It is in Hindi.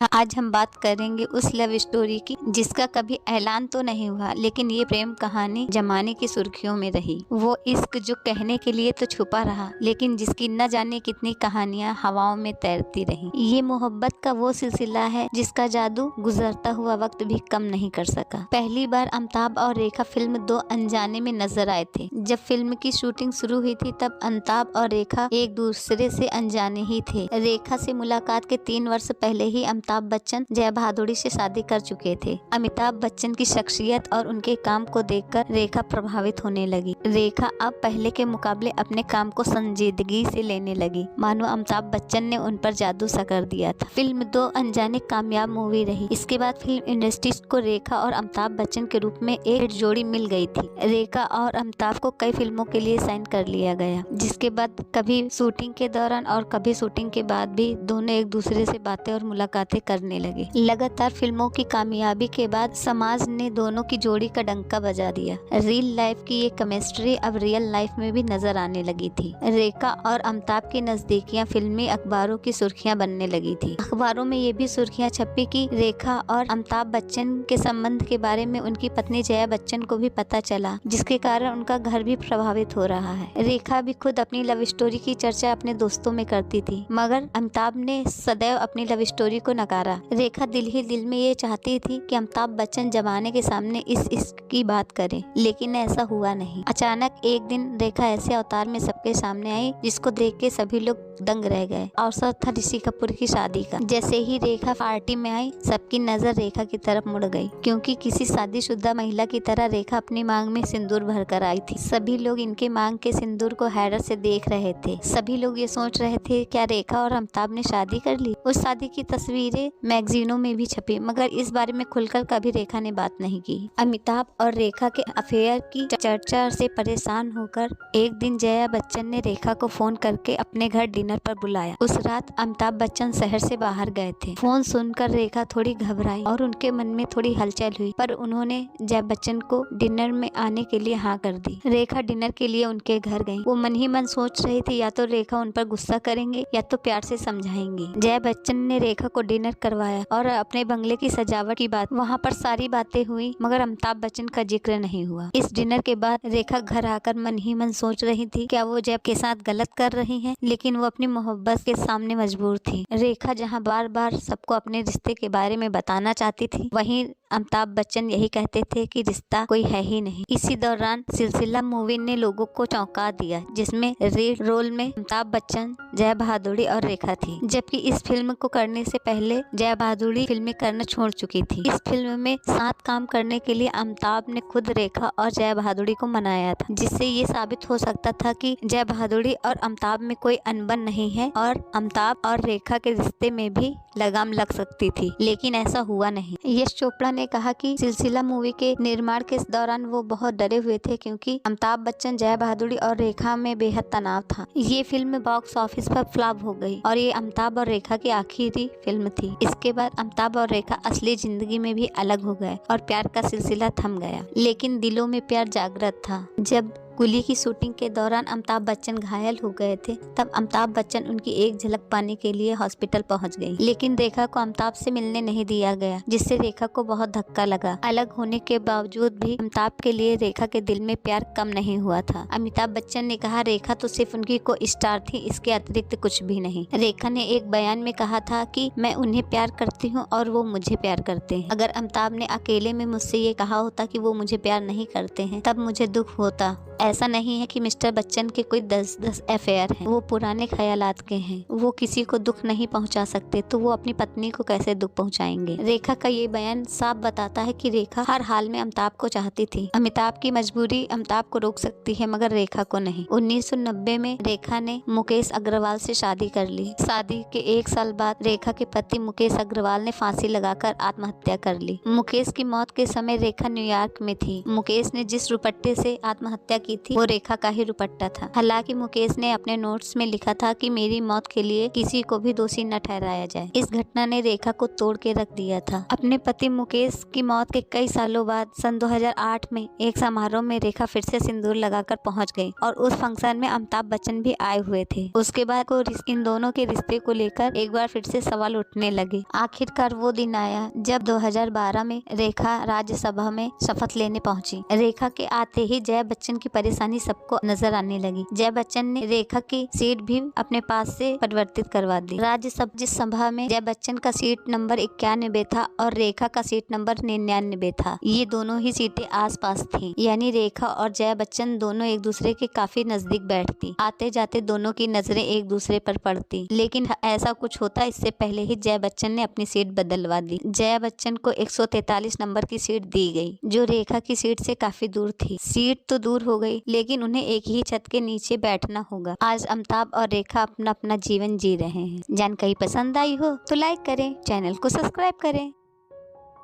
आज हम बात करेंगे उस लव स्टोरी की जिसका कभी ऐलान तो नहीं हुआ, लेकिन ये प्रेम कहानी जमाने की सुर्खियों में रही। वो इश्क जो कहने के लिए तो छुपा रहा, लेकिन जिसकी न जाने कितनी कहानियां हवाओं में तैरती रही। ये मोहब्बत का वो सिलसिला है जिसका जादू गुजरता हुआ वक्त भी कम नहीं कर सका। पहली बार अमिताभ और रेखा फिल्म दो अनजाने में नजर आए थे। जब फिल्म की शूटिंग शुरू हुई थी तब अमिताभ और रेखा एक दूसरे से अनजाने ही थे। रेखा से मुलाकात के 3 वर्ष पहले ही अमिताभ बच्चन जया भादुड़ी से शादी कर चुके थे। अमिताभ बच्चन की शख्सियत और उनके काम को देखकर रेखा प्रभावित होने लगी। रेखा अब पहले के मुकाबले अपने काम को संजीदगी से लेने लगी, मानो अमिताभ बच्चन ने उन पर जादू सा कर दिया था। फिल्म दो अनजाने कामयाब मूवी रही। इसके बाद फिल्म इंडस्ट्री को रेखा और अमिताभ बच्चन के रूप में एक जोड़ी मिल गई थी। रेखा और अमिताभ को कई फिल्मों के लिए साइन कर लिया गया, जिसके बाद कभी शूटिंग के दौरान और कभी शूटिंग के बाद भी दोनों एक दूसरे से बातें और मुलाकातें करने लगे। लगातार फिल्मों की कामयाबी के बाद समाज ने दोनों की जोड़ी का डंका बजा दिया। रियल लाइफ की ये केमिस्ट्री अब रियल लाइफ में भी नजर आने लगी थी। रेखा और अमिताभ की नजदीकियां फिल्मी अखबारों की सुर्खियां बनने लगी थी। अखबारों में ये भी सुर्खियां छपी कि रेखा और अमिताभ बच्चन के संबंध के बारे में उनकी पत्नी जया बच्चन को भी पता चला, जिसके कारण उनका घर भी प्रभावित हो रहा है। रेखा भी खुद अपनी लव स्टोरी की चर्चा अपने दोस्तों में करती थी, मगर अमिताभ ने सदैव अपनी लव स्टोरी को नकारा। रेखा दिल ही दिल में ये चाहती थी कि अमिताभ बच्चन जमाने के सामने इस इश्क की बात करे, लेकिन ऐसा हुआ नहीं। अचानक एक दिन रेखा ऐसे अवतार में सबके सामने आई जिसको देख के सभी लोग दंग रह गए। अवसर था ऋषि कपूर की शादी का। जैसे ही रेखा पार्टी में आई, सबकी नजर रेखा की तरफ मुड़ गई, क्योंकि किसी शादीशुदा महिला की तरह रेखा अपनी मांग में सिंदूर भर कर आई थी। सभी लोग इनके मांग के सिंदूर को हैरत से देख रहे थे। सभी लोग ये सोच रहे थे, क्या रेखा और अमिताभ ने शादी कर ली? उस शादी की तस्वीरें मैगजीनों में भी छपी, मगर इस बारे में खुलकर कभी रेखा ने बात नहीं की। अमिताभ और रेखा के अफेयर की चर्चा से परेशान होकर एक दिन जया बच्चन ने रेखा को फोन करके अपने घर डिनर पर बुलाया। उस रात अमिताभ बच्चन शहर से बाहर गए थे। फोन सुनकर रेखा थोड़ी घबराई और उनके मन में थोड़ी हलचल हुई, पर उन्होंने जया बच्चन को डिनर में आने के लिए हाँ कर दी। रेखा डिनर के लिए उनके घर गई। वो मन ही मन सोच रही थी, या तो रेखा उन पर गुस्सा करेंगे या तो प्यार से समझाएंगी। जया बच्चन ने रेखा को डिनर करवाया और अपने बंगले की सजावट की बात, वहाँ पर सारी बातें हुई, मगर अमिताभ बच्चन का जिक्र नहीं हुआ। इस डिनर के बाद रेखा घर आकर मन ही मन सोच रही थी, क्या वो जय के साथ गलत कर रही है, लेकिन वो अपनी मोहब्बत के सामने मजबूर थी। रेखा जहाँ बार बार सबको अपने रिश्ते के बारे में बताना चाहती थी, वहीं अमिताभ बच्चन यही कहते थे कि रिश्ता कोई है ही नहीं। इसी दौरान सिलसिला मूवी ने लोगों को चौंका दिया, जिसमें लीड रोल में अमिताभ बच्चन, जया भादुड़ी और रेखा थी। जबकि इस फिल्म को करने से पहले जया भादुड़ी फिल्में करना छोड़ चुकी थी। इस फिल्म में साथ काम करने के लिए अमिताभ ने खुद रेखा और जया भादुड़ी को मनाया था, जिससे ये साबित हो सकता था कि जया भादुड़ी और अमिताभ में कोई अनबन नहीं है और अमिताभ और रेखा के रिश्ते में भी लगाम लग सकती थी, लेकिन ऐसा हुआ नहीं। यश चोपड़ा ने कहा कि सिलसिला मूवी के निर्माण के दौरान वो बहुत डरे हुए थे, क्योंकि अमिताभ बच्चन, जया भादुड़ी और रेखा में बेहद तनाव था। ये फिल्म बॉक्स ऑफिस पर फ्लॉप हो गई और ये अमिताभ और रेखा की आखिरी फिल्म थी। इसके बाद अमिताभ और रेखा असली जिंदगी में भी अलग हो गए और प्यार का सिलसिला थम गया, लेकिन दिलों में प्यार जागृत था। जब कुली की शूटिंग के दौरान अमिताभ बच्चन घायल हो गए थे, तब अमिताभ बच्चन उनकी एक झलक पाने के लिए हॉस्पिटल पहुंच गई, लेकिन रेखा को अमिताभ से मिलने नहीं दिया गया, जिससे रेखा को बहुत धक्का लगा। अलग होने के बावजूद भी अमिताभ के लिए रेखा के दिल में प्यार कम नहीं हुआ था। अमिताभ बच्चन ने कहा, रेखा तो सिर्फ उनकी को स्टार थी, इसके अतिरिक्त कुछ भी नहीं। रेखा ने एक बयान में कहा था कि मैं उन्हें प्यार करती हूँ और वो मुझे प्यार करते हैं। अगर अमिताभ ने अकेले में मुझसे ये कहा होता कि वो मुझे प्यार नहीं करते हैं, तब मुझे दुख होता। ऐसा नहीं है कि मिस्टर बच्चन के कोई 10 अफेयर हैं, वो पुराने ख्यालात के हैं। वो किसी को दुख नहीं पहुंचा सकते, तो वो अपनी पत्नी को कैसे दुख पहुंचाएंगे। रेखा का ये बयान साफ बताता है कि रेखा हर हाल में अमिताभ को चाहती थी। अमिताभ की मजबूरी अमिताभ को रोक सकती है, मगर रेखा को नहीं। 1990 में रेखा ने मुकेश अग्रवाल से शादी कर ली। शादी के 1 साल बाद रेखा के पति मुकेश अग्रवाल ने फांसी लगाकर आत्महत्या कर ली। मुकेश की मौत के समय रेखा न्यूयॉर्क में थी। मुकेश ने जिस दुपट्टे से आत्महत्या की की थी वो रेखा का ही दुपट्टा था। हालांकि मुकेश ने अपने नोट्स में लिखा था कि मेरी मौत के लिए किसी को भी दोषी न ठहराया जाए। इस घटना ने रेखा को तोड़ के रख दिया था। अपने पति मुकेश की मौत के कई सालों बाद सन 2008 में एक समारोह में रेखा फिर से सिंदूर लगाकर पहुंच गई और उस फंक्शन में अमिताभ बच्चन भी आए हुए थे। उसके बाद को इन दोनों के रिश्ते को लेकर एक बार फिर से सवाल उठने लगे। आखिरकार वो दिन आया जब 2012 में रेखा राज्यसभा में शपथ लेने पहुंची। रेखा के आते ही जया बच्चन की परेशानी सबको नजर आने लगी। जया बच्चन ने रेखा की सीट भी अपने पास से परिवर्तित करवा दी। राज्यसभा में जया बच्चन का सीट नंबर 91 था और रेखा का सीट नंबर 99 था। ये दोनों ही सीटें आसपास थीं, यानी रेखा और जया बच्चन दोनों एक दूसरे के काफी नजदीक बैठती। आते जाते दोनों की नजरें एक दूसरे पर पड़ती, लेकिन ऐसा कुछ होता इससे पहले ही जया बच्चन ने अपनी सीट बदलवा दी। जया बच्चन को 143 नंबर की सीट दी गई, जो रेखा की सीट से काफी दूर थी। सीट तो दूर हो गई, लेकिन उन्हें एक ही छत के नीचे बैठना होगा। आज अमिताभ और रेखा अपना अपना जीवन जी रहे हैं। जानकारी पसंद आई हो तो लाइक करें, चैनल को सब्सक्राइब करें।